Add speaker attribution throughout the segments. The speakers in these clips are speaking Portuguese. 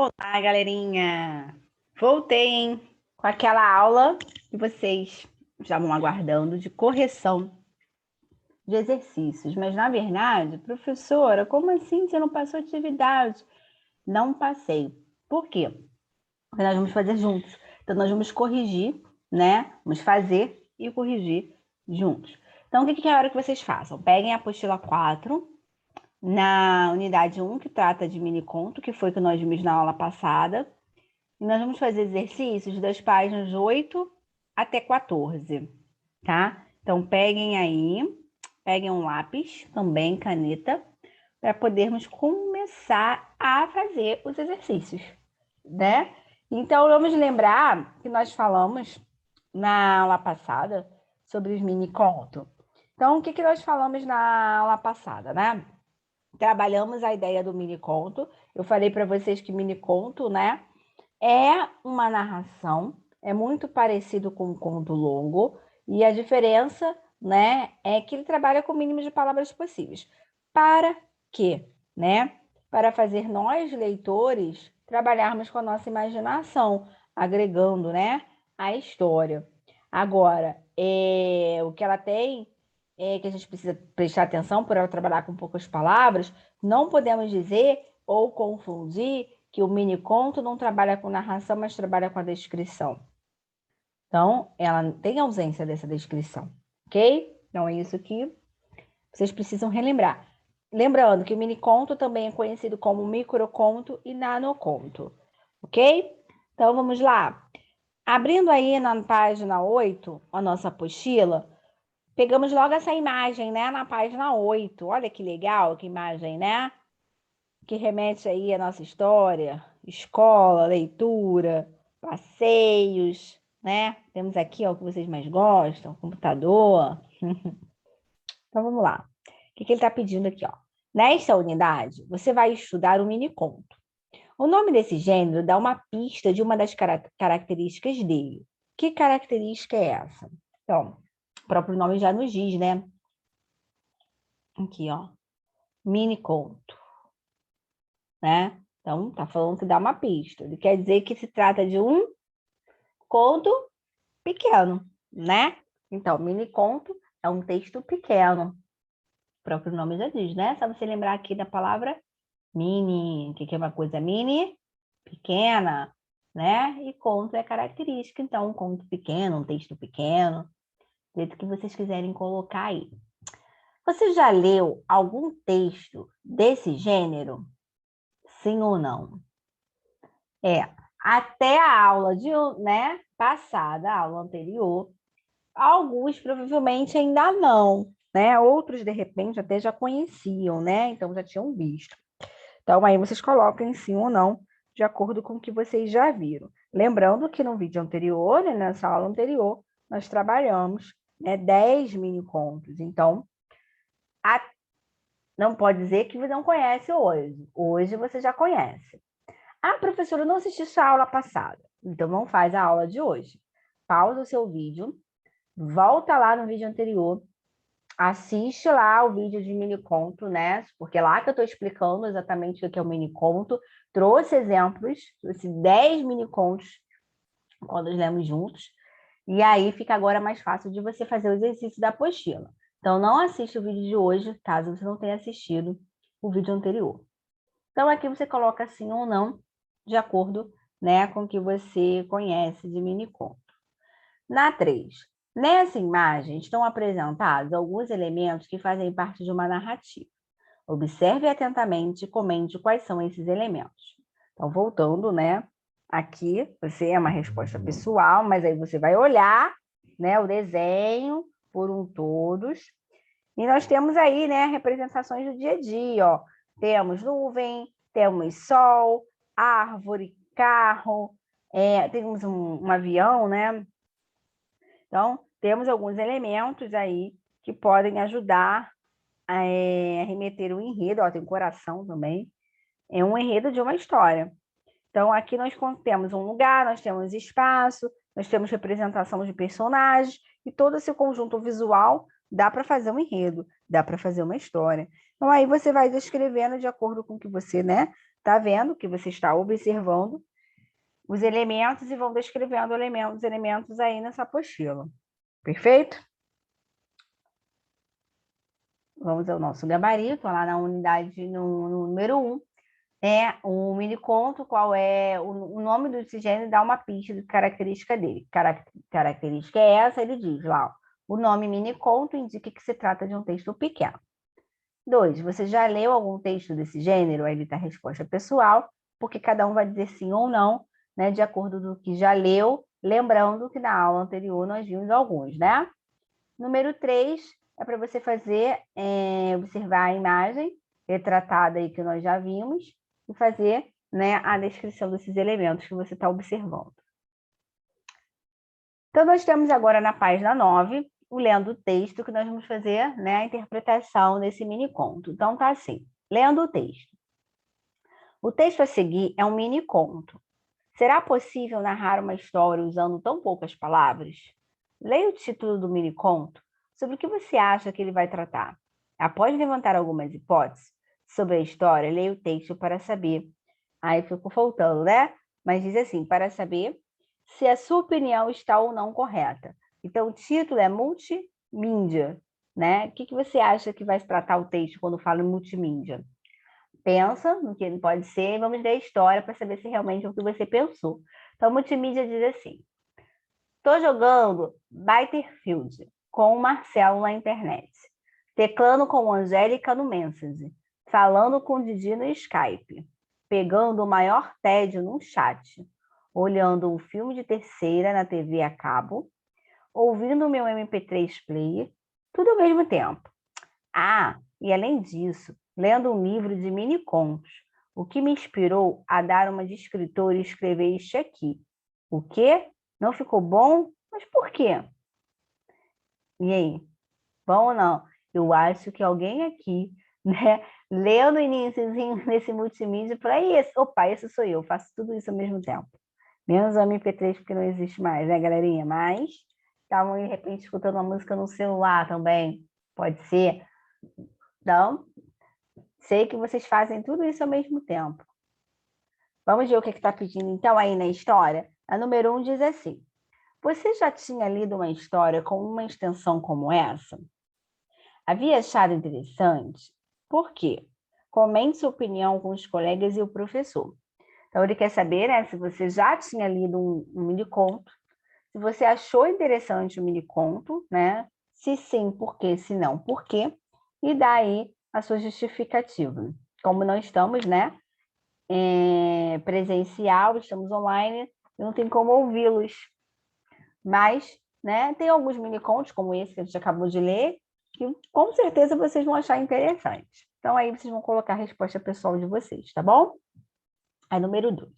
Speaker 1: Olá, galerinha! Voltei, hein? Com aquela aula que vocês estavam aguardando de correção de exercícios. Mas, na verdade, professora, como assim você não passou atividade? Não passei. Por quê? Porque nós vamos fazer juntos. Então, nós vamos corrigir, né? Vamos fazer e corrigir juntos. Então, o que eu quero que vocês façam? Peguem a apostila 4, na unidade 1, que trata de mini conto, que foi que nós vimos na aula passada. E nós vamos fazer exercícios das páginas 8 até 14, tá? Então, peguem um lápis, também caneta, para podermos começar a fazer os exercícios, né? Então, vamos lembrar que nós falamos na aula passada sobre os mini contos. Então, o que nós falamos na aula passada, né? Trabalhamos a ideia do mini conto. Eu falei para vocês que mini conto, né? É uma narração, é muito parecido com um conto longo, e a diferença, né, é que ele trabalha com o mínimo de palavras possíveis. Para quê? Né? Para fazer nós, leitores, trabalharmos com a nossa imaginação, agregando, né, a história. Agora, o que ela tem é que a gente precisa prestar atenção por ela trabalhar com poucas palavras, não podemos dizer ou confundir que o mini conto não trabalha com narração, mas trabalha com a descrição. Então, ela tem ausência dessa descrição, ok? Então, é isso que vocês precisam relembrar. Lembrando que o mini conto também é conhecido como microconto e nanoconto, ok? Então, vamos lá. Abrindo aí na página 8, a nossa apostila, pegamos logo essa imagem, né? Na página 8. Olha que legal, que imagem, né? Que remete aí à nossa história, escola, leitura, passeios, né? Temos aqui ó, o que vocês mais gostam, computador. Então, vamos lá. O que ele está pedindo aqui? Ó? Nesta unidade, você vai estudar o mini-conto. O nome desse gênero dá uma pista de uma das características dele. Que característica é essa? Então, o próprio nome já nos diz, né? Aqui, ó. Mini-conto. Né? Então, tá falando que dá uma pista. Ele quer dizer que se trata de um conto pequeno, né? Então, mini conto é um texto pequeno. O próprio nome já diz, né? Só você lembrar aqui da palavra mini. O que é uma coisa mini? Pequena, né? E conto é característica. Então, um conto pequeno, um texto pequeno, do jeito que vocês quiserem colocar aí. Você já leu algum texto desse gênero? Sim ou não? Até a aula né, passada, a aula anterior, alguns provavelmente ainda não, né? Outros, de repente, até já conheciam, né? Então, já tinham visto. Então, aí vocês colocam em sim ou não, de acordo com o que vocês já viram. Lembrando que no vídeo anterior, né, nessa aula anterior, nós trabalhamos, né, 10 mini contos. Então, não pode dizer que você não conhece hoje. Hoje você já conhece. Ah, professora, eu não assisti sua aula passada. Então, não faz a aula de hoje. Pausa o seu vídeo, volta lá no vídeo anterior, assiste lá o vídeo de mini conto, né? Porque é lá que eu estou explicando exatamente o que é o mini conto. Trouxe exemplos, trouxe 10 mini contos quando nós lemos juntos. E aí fica agora mais fácil de você fazer o exercício da apostila. Então, não assiste o vídeo de hoje, caso você não tenha assistido o vídeo anterior. Então, aqui você coloca sim ou não, de acordo, né, com o que você conhece de mini conto. Na 3, nessa imagem estão apresentados alguns elementos que fazem parte de uma narrativa. Observe atentamente e comente quais são esses elementos. Então, voltando, né, aqui, você é uma resposta pessoal, mas aí você vai olhar, né, o desenho por um todos. E nós temos aí, né, representações do dia a dia, ó. Temos nuvem, temos sol, árvore, carro, temos um avião, né? Então, temos alguns elementos aí que podem ajudar a remeter o enredo, ó, tem um coração também, é um enredo de uma história. Então, aqui nós temos um lugar, nós temos espaço, nós temos representação de personagens, e todo esse conjunto visual dá para fazer um enredo, dá para fazer uma história. Então, aí você vai descrevendo de acordo com o que você, né, Tá vendo que você está observando os elementos e vão descrevendo os elementos aí nessa apostila. Perfeito? Vamos ao nosso gabarito, lá na unidade, no número 1. O mini-conto, qual é o nome desse gênero, dá uma pista de característica dele. Característica é essa, ele diz lá, ó, o nome mini-conto indica que se trata de um texto pequeno. 2, você já leu algum texto desse gênero? Aí ele está a resposta pessoal, porque cada um vai dizer sim ou não, né, de acordo com o que já leu, lembrando que na aula anterior nós vimos alguns, né? Número 3 é para você fazer, observar a imagem retratada aí que nós já vimos e fazer, né, a descrição desses elementos que você está observando. Então, nós temos agora na página 9, o lendo o texto, que nós vamos fazer, né, a interpretação desse mini conto. Então, tá assim, lendo o texto. O texto a seguir é um mini conto. Será possível narrar uma história usando tão poucas palavras? Leia o título do mini conto. Sobre o que você acha que ele vai tratar? Após levantar algumas hipóteses sobre a história, leia o texto para saber. Aí ficou faltando, né? Mas diz assim, para saber se a sua opinião está ou não correta. Então, o título é multimídia, né? O que você acha que vai se tratar o texto quando fala em multimídia? Pensa no que ele pode ser e vamos ler a história para saber se realmente é o que você pensou. Então, multimídia diz assim: estou jogando Battlefield com o Marcelo na internet, teclando com Angélica no Messenger, falando com o Didi no Skype, pegando o maior tédio num chat, olhando um filme de terceira na TV a cabo, ouvindo o meu MP3 player, tudo ao mesmo tempo. Ah, e além disso, lendo um livro de mini contos, o que me inspirou a dar uma de escritor e escrever este aqui. O quê? Não ficou bom? Mas por quê? E aí? Bom ou não? Eu acho que alguém aqui, né, leu no iníciozinho nesse multimídia e falou, opa, esse sou eu, faço tudo isso ao mesmo tempo. Menos o MP3 porque não existe mais, né, galerinha? Mas estavam, de repente, escutando uma música no celular também. Pode ser. Então, sei que vocês fazem tudo isso ao mesmo tempo. Vamos ver o que está pedindo, então, aí na história? A número 1 diz assim: você já tinha lido uma história com uma extensão como essa? Havia achado interessante? Por quê? Comente sua opinião com os colegas e o professor. Então, ele quer saber, né, se você já tinha lido um mini-conto, se você achou interessante o mini-conto, né? Se sim, por quê? Se não, por quê? E daí a sua justificativa. Como não estamos, né, presencial, estamos online, não tem como ouvi-los. Mas, né, tem alguns mini-contos, como esse que a gente acabou de ler, que com certeza vocês vão achar interessante. Então, aí vocês vão colocar a resposta pessoal de vocês, tá bom? Aí, número 2.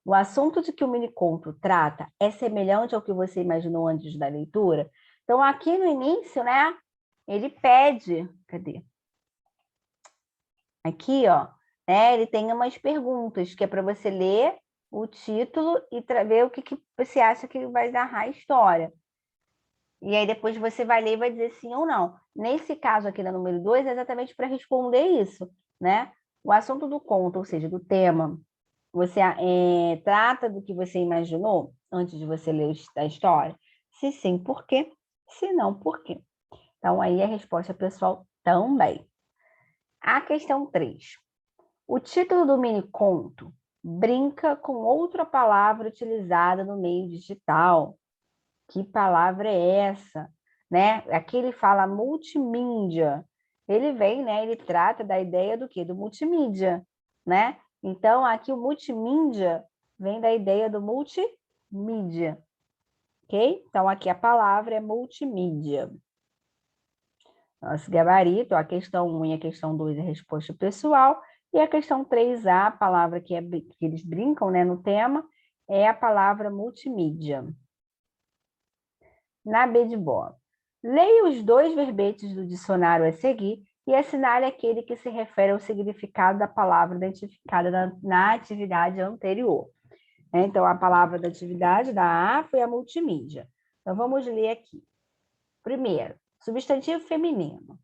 Speaker 1: O assunto de que o mini-conto trata é semelhante ao que você imaginou antes da leitura? Então, aqui no início, né, ele pede... Cadê? Aqui, ó, né, ele tem umas perguntas, que é para você ler o título e ver o que você acha que vai narrar a história. E aí depois você vai ler e vai dizer sim ou não. Nesse caso aqui da número 2, é exatamente para responder isso, né? O assunto do conto, ou seja, do tema, você trata do que você imaginou antes de você ler a história? Se sim, por quê? Se não, por quê? Então, aí a resposta pessoal também. A questão 3. O título do mini-conto brinca com outra palavra utilizada no meio digital. Que palavra é essa? Né? Aqui ele fala multimídia. Ele vem, né? Ele trata da ideia do quê? Do multimídia, né? Então, aqui o multimídia vem da ideia do multimídia, ok? Então, aqui a palavra é multimídia. Nosso gabarito, a questão 1 e a questão 2 é a resposta pessoal, e a questão 3A, a palavra que eles brincam, né, no tema, é a palavra multimídia. Na B de bola. Leia os 2 verbetes do dicionário a seguir e assinale aquele que se refere ao significado da palavra identificada na atividade anterior. Então, a palavra da atividade da A foi a multimídia. Então, vamos ler aqui. Primeiro, substantivo feminino.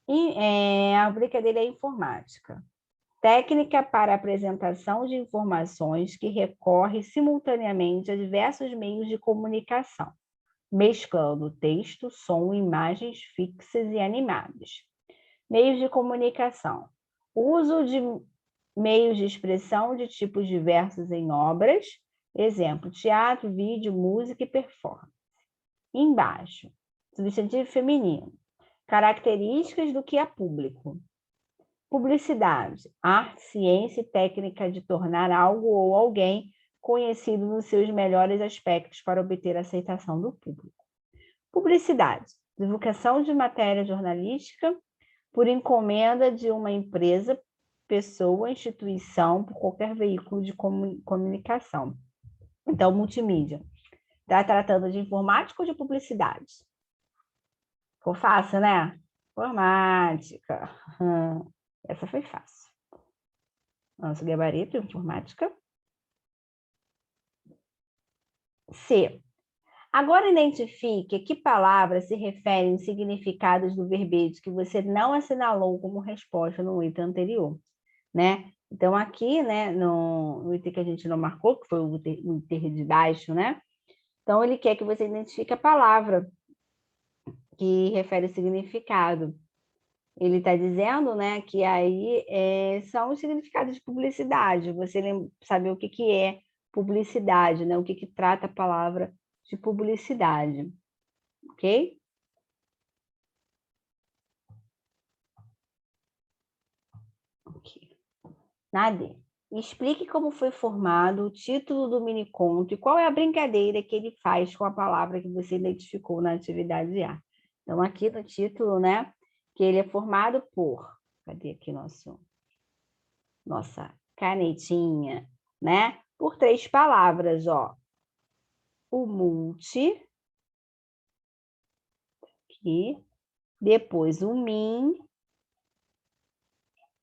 Speaker 1: E a rubrica dele é informática. técnica para apresentação de informações que recorre simultaneamente a diversos meios de comunicação, mesclando texto, som, imagens fixas e animadas. Meios de comunicação. Uso de meios de expressão de tipos diversos em obras, exemplo, teatro, vídeo, música e performance. Embaixo, substantivo feminino. Características do que é público. Publicidade, arte, ciência e técnica de tornar algo ou alguém conhecido nos seus melhores aspectos para obter a aceitação do público. Publicidade, divulgação de matéria jornalística por encomenda de uma empresa, pessoa, instituição, por qualquer veículo de comunicação. Então, multimídia. Está tratando de informática ou de publicidade? Ficou fácil, né? Informática. Essa foi fácil. Nosso gabarito, informática. C. Agora identifique a que palavras se referem significados do verbete que você não assinalou como resposta no item anterior, né? Então, aqui, né, no item que a gente não marcou, que foi o item de baixo, né? Então, ele quer que você identifique a palavra que refere o significado. Ele está dizendo, né, que aí são os significados de publicidade. Você saber o que é publicidade, né? O que trata a palavra de publicidade, ok? Ok. Na D. Explique como foi formado o título do miniconto e qual é a brincadeira que ele faz com a palavra que você identificou na atividade A. Então, aqui no título, né, que ele é formado por... Cadê aqui nossa canetinha, né? Por 3 palavras, ó. O multi, aqui, depois o min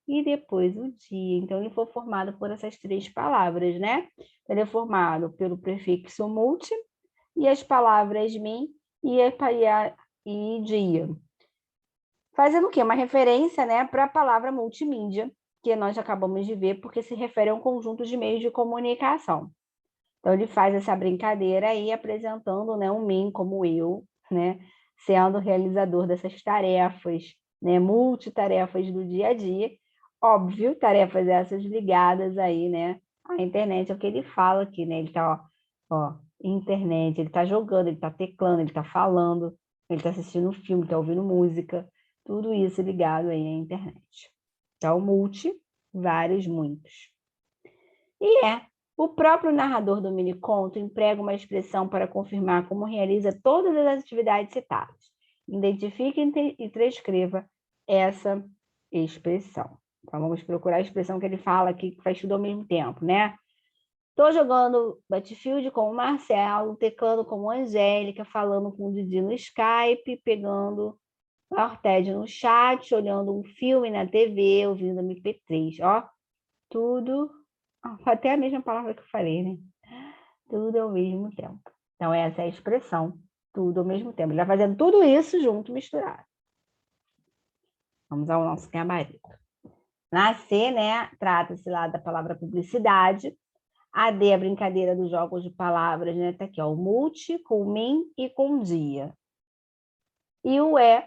Speaker 1: e depois o dia. Então, ele foi formado por essas 3 palavras, né? Ele é formado pelo prefixo multi e as palavras min e dia. Fazendo o quê? Uma referência, né, para a palavra multimídia, que nós acabamos de ver, porque se refere a um conjunto de meios de comunicação. Então, ele faz essa brincadeira aí, apresentando, né, um mim como eu, né, sendo o realizador dessas tarefas, né, multitarefas do dia a dia. Óbvio, tarefas essas ligadas aí, né, à internet, é o que ele fala aqui, né, ele tá, ó, internet, ele tá jogando, ele tá teclando, ele tá falando, ele tá assistindo filme, tá ouvindo música, tudo isso ligado aí à internet. Então, multi, vários, muitos. E o próprio narrador do miniconto emprega uma expressão para confirmar como realiza todas as atividades citadas. Identifique e transcreva essa expressão. Então, vamos procurar a expressão que ele fala aqui, que faz tudo ao mesmo tempo, né? Estou jogando Battlefield com o Marcelo, teclando com a Angélica, falando com o Didi no Skype, pegando a Orted no chat, olhando um filme na TV, ouvindo MP3, ó. Tudo, até a mesma palavra que eu falei, né? Tudo ao mesmo tempo. Então, essa é a expressão, tudo ao mesmo tempo. Ele vai fazendo tudo isso junto, misturado. Vamos ao nosso gabarito. Na C, né, trata-se lá da palavra publicidade. A D, a brincadeira dos jogos de palavras, né? Tá aqui, ó, o multi, com min e com dia. E o E,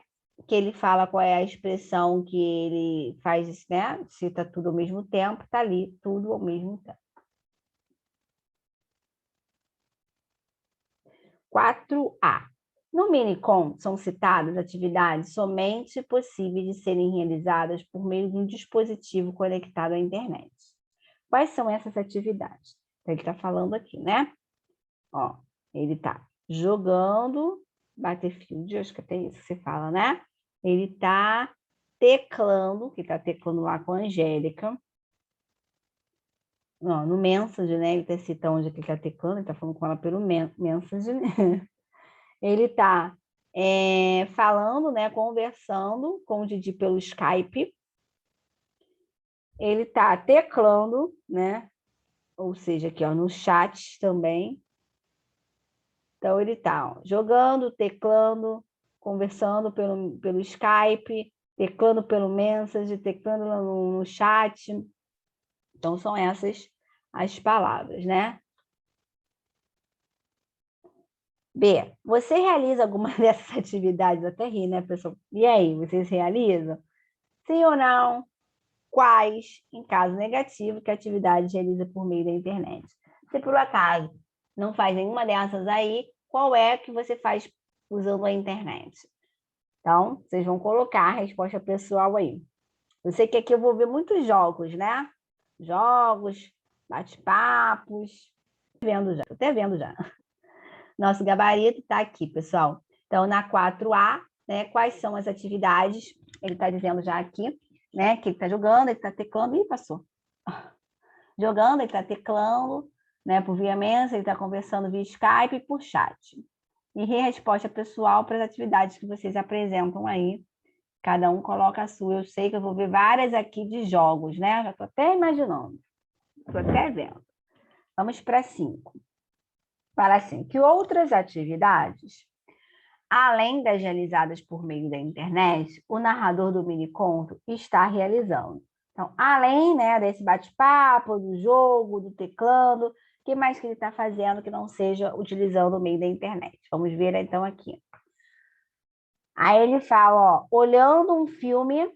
Speaker 1: que ele fala qual é a expressão que ele faz, né? Cita tudo ao mesmo tempo, tá ali, tudo ao mesmo tempo. 4A. No minicom são citadas atividades somente possíveis de serem realizadas por meio de um dispositivo conectado à internet. Quais são essas atividades? Então, ele está falando aqui, né? Ó, ele está jogando Battlefield, acho que até isso que você fala, né? Ele está teclando, que está teclando lá com a Angélica. Não, no Message, né? Ele está citando onde ele está teclando, ele está falando com ela pelo Message, né? Ele está falando, né? Conversando com o Didi pelo Skype. Ele está teclando, né? Ou seja, aqui ó, no chat também. Então, ele está jogando, teclando, conversando pelo Skype, teclando pelo Message, teclando no chat. Então, são essas as palavras, né? B. Você realiza alguma dessas atividades? Até ri, né, pessoal? E aí, vocês realizam? Sim ou não? Quais, em caso negativo, que atividade realiza por meio da internet? Se por acaso não faz nenhuma dessas aí, qual é que você faz usando a internet? Então, vocês vão colocar a resposta pessoal aí. Eu sei que aqui eu vou ver muitos jogos, né? Jogos, bate-papos. Vendo já, tô até vendo já. Nosso gabarito está aqui, pessoal. Então, na 4A, né, quais são as atividades? Ele está dizendo já aqui, né, que ele está jogando, ele está teclando. Ih, passou. Jogando, ele está teclando, né, por via mensa, ele está conversando via Skype e por chat. E resposta pessoal para as atividades que vocês apresentam aí. Cada um coloca a sua. Eu sei que eu vou ver várias aqui de jogos, né? Já estou até imaginando. Estou até vendo. Vamos para 5. Fala assim, que outras atividades, além das realizadas por meio da internet, o narrador do mini-conto está realizando. Então, além, né, desse bate-papo, do jogo, do teclando, o que mais que ele está fazendo que não seja utilizando o meio da internet? Vamos ver, então, aqui. Aí ele fala, ó, olhando um filme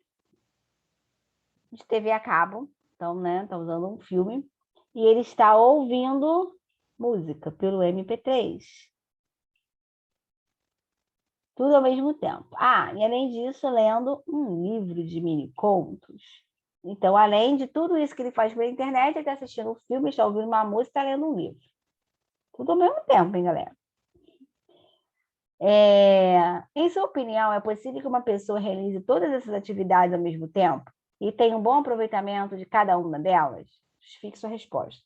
Speaker 1: de TV a cabo, então, né, tá usando um filme, e ele está ouvindo música pelo MP3. Tudo ao mesmo tempo. Ah, e além disso, lendo um livro de mini-contos. Então, além de tudo isso que ele faz pela internet, ele está assistindo um filme, está ouvindo uma música, está lendo um livro. Tudo ao mesmo tempo, hein, galera? Em sua opinião, é possível que uma pessoa realize todas essas atividades ao mesmo tempo e tenha um bom aproveitamento de cada uma delas? Justifique sua resposta.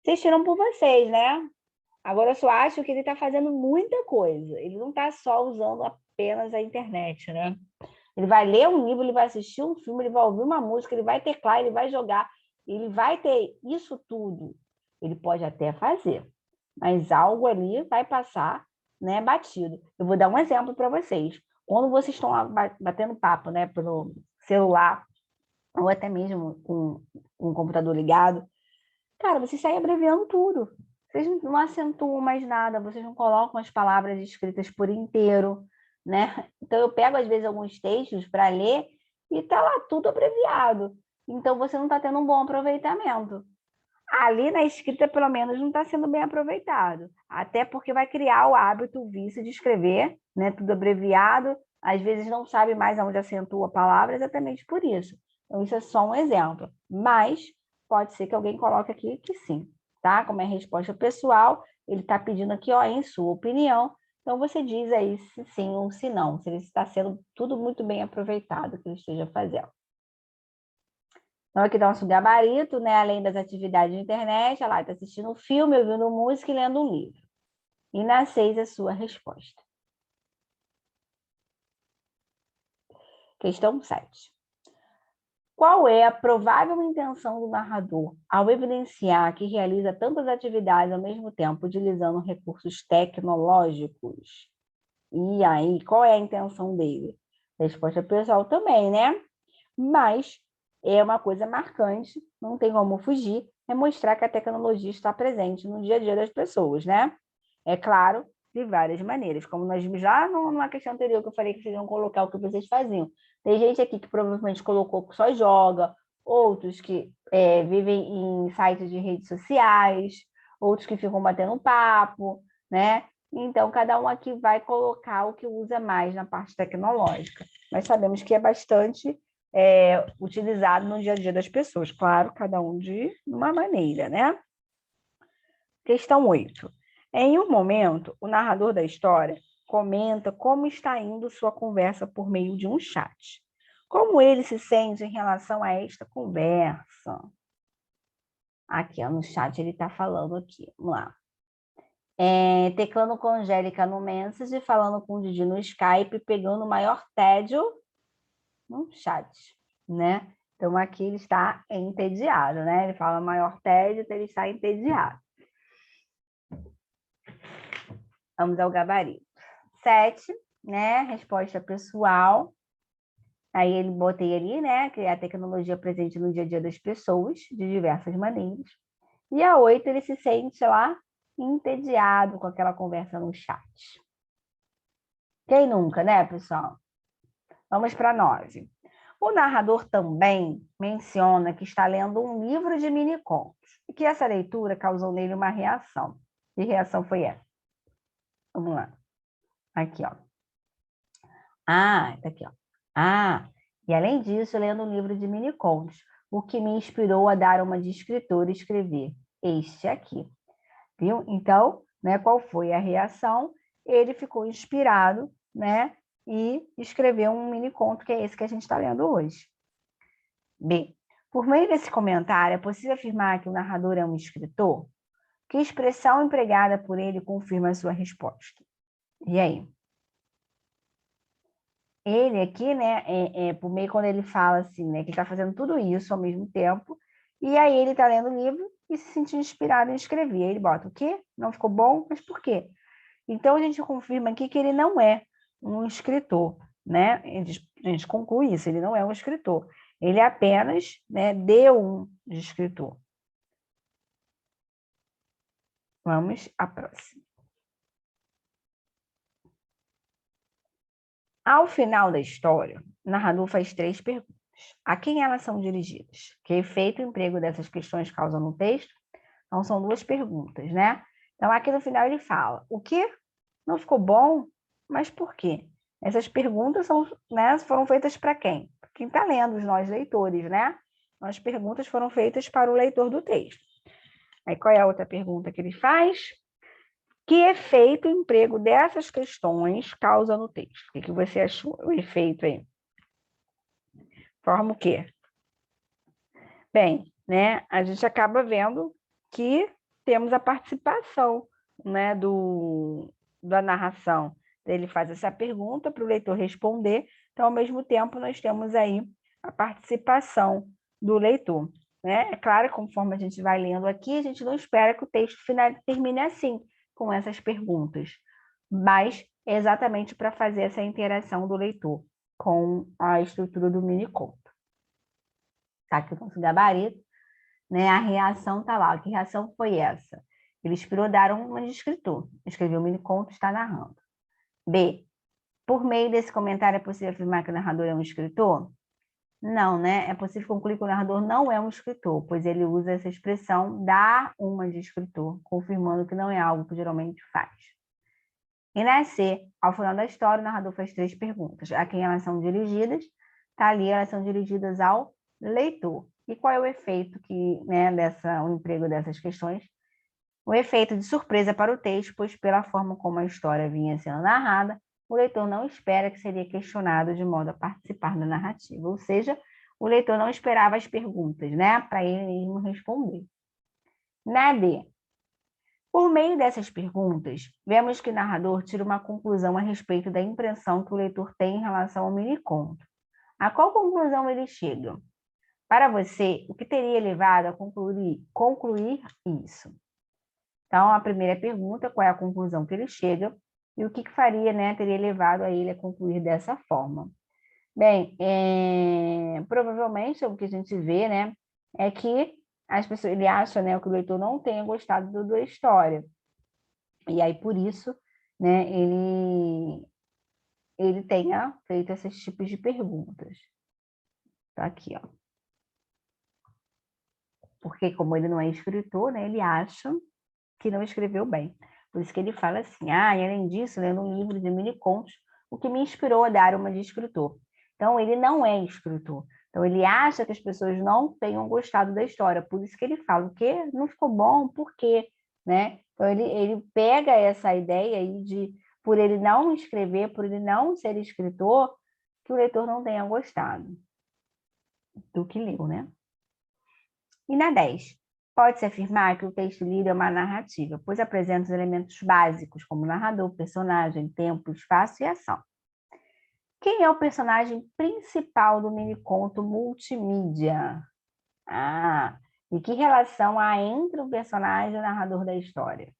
Speaker 1: Vocês tiram por vocês, né? Agora, eu só acho que ele está fazendo muita coisa. Ele não está só usando apenas a internet, né? Ele vai ler um livro, ele vai assistir um filme, ele vai ouvir uma música, ele vai teclar, ele vai jogar, ele vai ter isso tudo. Ele pode até fazer, mas algo ali vai passar, né, batido. Eu vou dar um exemplo para vocês. Quando vocês estão lá batendo papo, né, pelo celular, ou até mesmo com um computador ligado, cara, vocês saem abreviando tudo. Vocês não acentuam mais nada, vocês não colocam as palavras escritas por inteiro, né? Então, eu pego, às vezes, alguns textos para ler e tá lá tudo abreviado. Então, você não está tendo um bom aproveitamento. Ali na escrita, pelo menos, não está sendo bem aproveitado. Até porque vai criar o hábito, o vício de escrever, né? Tudo abreviado. Às vezes não sabe mais aonde acentua a palavra, exatamente por isso. Então, isso é só um exemplo. Mas pode ser que alguém coloque aqui que sim, tá? Como é resposta pessoal, ele está pedindo aqui, ó, em sua opinião. Então, você diz aí se sim ou se não, se ele está sendo tudo muito bem aproveitado que ele esteja fazendo. Então, aqui dá nosso gabarito, né? Além das atividades de internet, ela está assistindo um filme, ouvindo música e lendo um livro. E na 6, a sua resposta. Questão 7. Qual é a provável intenção do narrador ao evidenciar que realiza tantas atividades ao mesmo tempo, utilizando recursos tecnológicos? E aí, qual é a intenção dele? Resposta pessoal também, né? Mas é uma coisa marcante, não tem como fugir, é mostrar que a tecnologia está presente no dia a dia das pessoas, né? É claro, de várias maneiras, como nós vimos já numa questão anterior que eu falei que vocês iam colocar o que vocês faziam. Tem gente aqui que provavelmente colocou que só joga, outros que vivem em sites de redes sociais, outros que ficam batendo papo, né? Então, cada um aqui vai colocar o que usa mais na parte tecnológica. Mas sabemos que é bastante utilizado no dia a dia das pessoas. Claro, cada um de uma maneira, né? Questão 8. Em um momento, o narrador da história comenta como está indo sua conversa por meio de um chat. Como ele se sente em relação a esta conversa? Aqui, ó, no chat ele está falando aqui. Vamos lá. Teclando com a Angélica no Message, falando com o Didi no Skype, pegando o maior tédio no chat, né? Então, aqui ele está entediado, né? Ele fala maior tédio, então ele está entediado. Vamos ao gabarito. 7, né? Resposta pessoal. Aí ele botei ali, né, que é a tecnologia presente no dia a dia das pessoas, de diversas maneiras. E a 8, ele se sente lá entediado com aquela conversa no chat. Quem nunca, né, pessoal? Vamos para 9. O narrador também menciona que está lendo um livro de mini-contos e que essa leitura causou nele uma reação. Que reação foi essa? Vamos lá. Aqui, ó. Ah, tá aqui, ó. Ah, e além disso, lendo um livro de mini-contos, o que me inspirou a dar uma de escritor e escrever este aqui. Viu? Então, né, qual foi a reação? Ele ficou inspirado, né, e escreveu um mini-conto, que é esse que a gente está lendo hoje. B. Por meio desse comentário, é possível afirmar que o narrador é um escritor? Que expressão empregada por ele confirma a sua resposta? E aí? Ele aqui, né, por meio quando ele fala assim, né, que está fazendo tudo isso ao mesmo tempo, e aí ele está lendo o livro e se sente inspirado em escrever. Aí ele bota o quê? Não ficou bom? Mas por quê? Então a gente confirma aqui que ele não é um escritor, né? A gente conclui isso, ele não é um escritor. Ele apenas, né, deu um de escritor. Vamos à próxima. Ao final da história, o narrador faz 3 perguntas. A quem elas são dirigidas? Que efeito o emprego dessas questões causa no texto? Então, são 2 perguntas, né? Então, aqui no final ele fala, o que não ficou bom, mas por quê? Essas perguntas são, né, foram feitas para quem? Quem está lendo, nós leitores, né? As perguntas foram feitas para o leitor do texto. Aí, qual é a outra pergunta que ele faz? Que efeito o emprego dessas questões causa no texto? O que você achou? O efeito aí? Forma o quê? Bem, né, a gente acaba vendo que temos a participação, né, da narração. Ele faz essa pergunta para o leitor responder, então, ao mesmo tempo, nós temos aí a participação do leitor. Né? É claro, conforme a gente vai lendo aqui, a gente não espera que o texto final termine assim, com essas perguntas, mas é exatamente para fazer essa interação do leitor com a estrutura do mini-conto. Tá aqui o nosso gabarito, né? A reação tá lá. Que reação foi essa? Ele inspirou dar uma de escritor. Escreveu um mini-conto, está narrando. B. Por meio desse comentário, é possível afirmar que o narrador é um escritor? Não, né? É possível concluir que o narrador não é um escritor, pois ele usa essa expressão dar uma de escritor, confirmando que não é algo que geralmente faz. E na C, ao final da história, o narrador faz 3 perguntas. A quem elas são dirigidas? Tá ali, elas são dirigidas ao leitor. E qual é o efeito que, né, o emprego dessas questões? O efeito de surpresa para o texto, pois pela forma como a história vinha sendo narrada, o leitor não espera que seria questionado de modo a participar da narrativa. Ou seja, o leitor não esperava as perguntas, né, para ele mesmo responder. Na D, por meio dessas perguntas, vemos que o narrador tira uma conclusão a respeito da impressão que o leitor tem em relação ao mini-conto. A qual conclusão ele chega? Para você, o que teria levado a concluir isso? Então, a primeira pergunta, qual é a conclusão que ele chega e o que faria, né, teria levado a ele a concluir dessa forma? Bem, provavelmente o que a gente vê, né, é que as pessoas, ele acha, né, que o leitor não tenha gostado da história. E aí, por isso, né, ele tenha feito esses tipos de perguntas. Tá aqui, ó. Porque como ele não é escritor, né, ele acha que não escreveu bem. Por isso que ele fala assim, e além disso, lendo um livro de mini-contos, o que me inspirou a dar uma de escritor. Então, ele não é escritor. Então, ele acha que as pessoas não tenham gostado da história. Por isso que ele fala, o quê? Não ficou bom? Por quê? Né? Então, ele pega essa ideia aí de, por ele não escrever, por ele não ser escritor, que o leitor não tenha gostado do que leu, né? E na 10, pode-se afirmar que o texto lido é uma narrativa, pois apresenta os elementos básicos, como narrador, personagem, tempo, espaço e ação. Quem é o personagem principal do mini-conto multimídia? E que relação há entre o personagem e o narrador da história?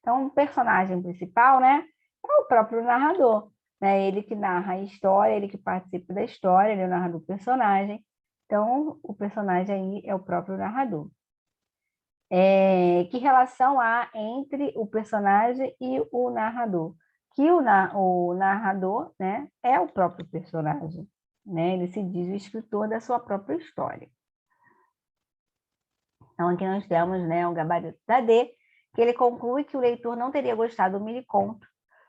Speaker 1: Então, o personagem principal, né, é o próprio narrador. né? Ele que narra a história, ele que participa da história, ele é o narrador do personagem. Então, o personagem aí é o próprio narrador. Que relação há entre o personagem e o narrador? Que o narrador, né, é o próprio personagem, né? Ele se diz o escritor da sua própria história. Então, aqui nós temos, né, o gabarito da D, que ele conclui que o leitor não teria gostado do mini-conto,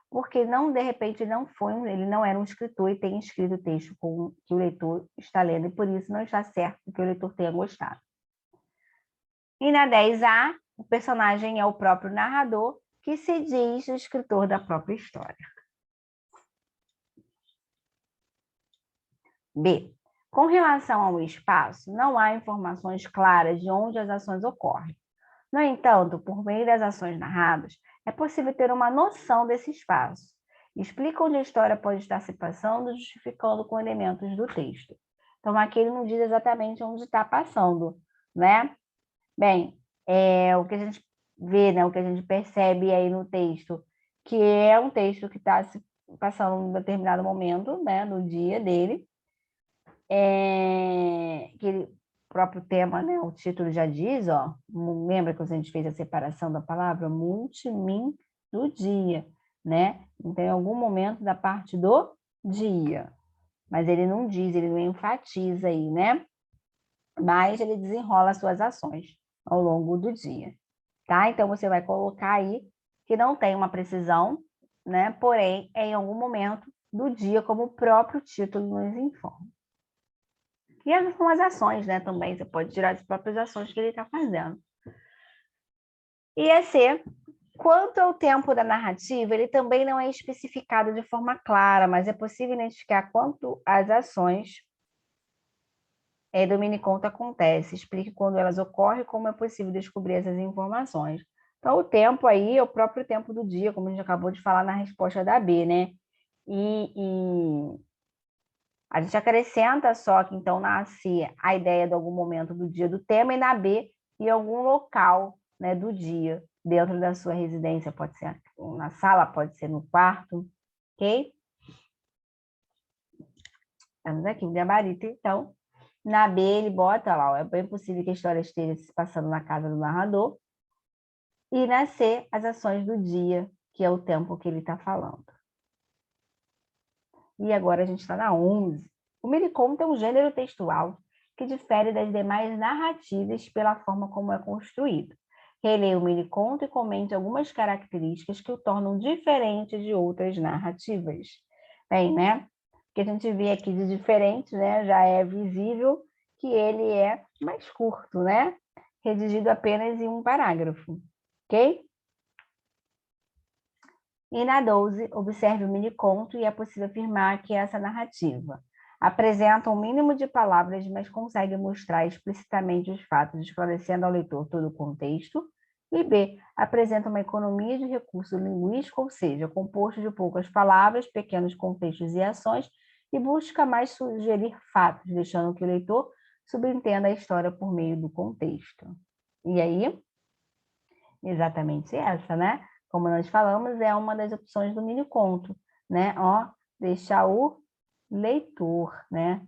Speaker 1: porque de repente ele não era um escritor e tem escrito o texto que o leitor está lendo, e por isso não está certo que o leitor tenha gostado. E na 10A, o personagem é o próprio narrador, que se diz o escritor da própria história. B. Com relação ao espaço, não há informações claras de onde as ações ocorrem. No entanto, por meio das ações narradas, é possível ter uma noção desse espaço. Explica onde a história pode estar se passando, justificando com elementos do texto. Então, aqui ele não diz exatamente onde está passando, né? Bem, o que a gente vê, né, o que a gente percebe aí no texto, que é um texto que está se passando em um determinado momento, né, no dia dele, o próprio tema, né, o título já diz, ó, lembra que a gente fez a separação da palavra? Multimim do dia, né? Então, em algum momento da parte do dia. Mas ele não diz, ele não enfatiza aí, né? Mas ele desenrola suas ações ao longo do dia, tá? Então, você vai colocar aí que não tem uma precisão, né? Porém, é em algum momento do dia, como o próprio título nos informa. E essas são as ações, né? Também você pode tirar as próprias ações que ele está fazendo. E a C, quanto ao tempo da narrativa, ele também não é especificado de forma clara, mas é possível identificar quanto as ações do mini-conto acontece. Explique quando elas ocorrem e como é possível descobrir essas informações. Então, o tempo aí é o próprio tempo do dia, como a gente acabou de falar na resposta da B, né? E a gente acrescenta só que, então, na C, a ideia de algum momento do dia do tema, e na B, em algum local, né, do dia, dentro da sua residência, pode ser na sala, pode ser no quarto, ok? Estamos aqui, o gabarito, então. Na B, ele bota lá, ó, é bem possível que a história esteja se passando na casa do narrador. E na C, as ações do dia, que é o tempo que ele está falando. E agora a gente está na 11. O mini-conto é um gênero textual que difere das demais narrativas pela forma como é construído. Releia o mini-conto e comente algumas características que o tornam diferente de outras narrativas. Bem, né? O que a gente vê aqui de diferente, né? Já é visível que ele é mais curto, né? Redigido apenas em um parágrafo, ok? E na 12, observe o mini-conto e é possível afirmar que essa narrativa apresenta um mínimo de palavras, mas consegue mostrar explicitamente os fatos, esclarecendo ao leitor todo o contexto. E B, apresenta uma economia de recurso linguístico, ou seja, composto de poucas palavras, pequenos contextos e ações, e busca mais sugerir fatos, deixando que o leitor subentenda a história por meio do contexto. E aí, exatamente essa, né? Como nós falamos, é uma das opções do mini-conto, né? Ó, deixar o leitor, né?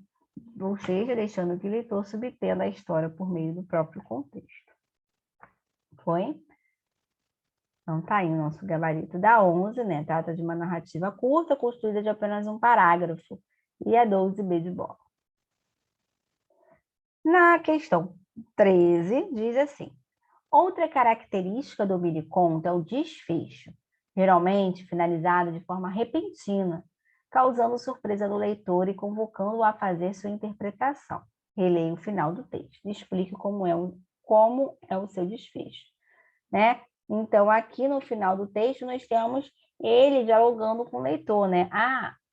Speaker 1: Ou seja, deixando que o leitor subentenda a história por meio do próprio contexto. Foi? Então, tá aí o nosso gabarito da 11, né? Trata de uma narrativa curta, construída de apenas um parágrafo. E a 12, B de bola. Na questão 13, diz assim: outra característica do mini-conto é o desfecho, geralmente finalizado de forma repentina, causando surpresa no leitor e convocando-o a fazer sua interpretação. Releia o final do texto e explique como é o seu desfecho, né? Então, aqui no final do texto, nós temos ele dialogando com o leitor, né?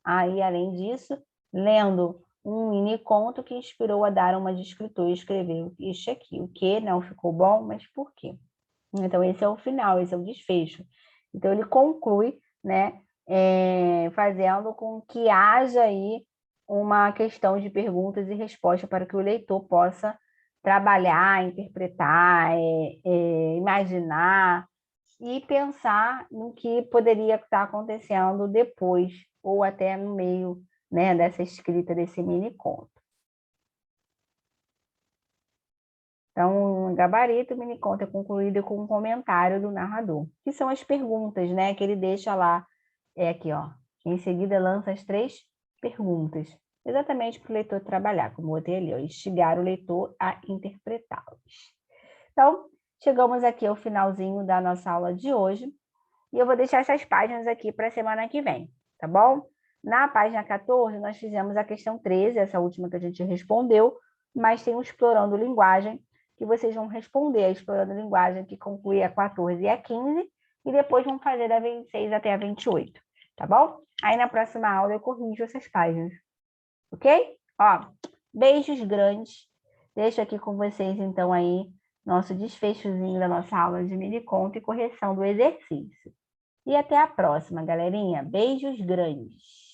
Speaker 1: Aí, além disso, lendo um mini conto que inspirou a dar uma de escritor e escreveu este aqui. O que não ficou bom, mas por quê? Então, esse é o final, esse é o desfecho. Então, ele conclui, né, fazendo com que haja aí uma questão de perguntas e respostas para que o leitor possa trabalhar, interpretar, imaginar e pensar no que poderia estar acontecendo depois, ou até no meio, né, dessa escrita desse mini conto. Então, o gabarito, o mini conto é concluído com um comentário do narrador, que são as perguntas, né, que ele deixa lá, aqui, ó. Em seguida, lança as 3 perguntas, exatamente para o leitor trabalhar, como eu botei ali, ó, instigar o leitor a interpretá-las. Então, chegamos aqui ao finalzinho da nossa aula de hoje, e eu vou deixar essas páginas aqui para a semana que vem, tá bom? Na página 14, nós fizemos a questão 13, essa última que a gente respondeu, mas tem o Explorando Linguagem, que vocês vão responder a Explorando Linguagem, que conclui a 14 e a 15, e depois vão fazer da 26 até a 28, tá bom? Aí na próxima aula eu corrijo essas páginas, ok? Ó, beijos grandes. Deixo aqui com vocês, então, aí, nosso desfechozinho da nossa aula de mini conto e correção do exercício. E até a próxima, galerinha. Beijos grandes.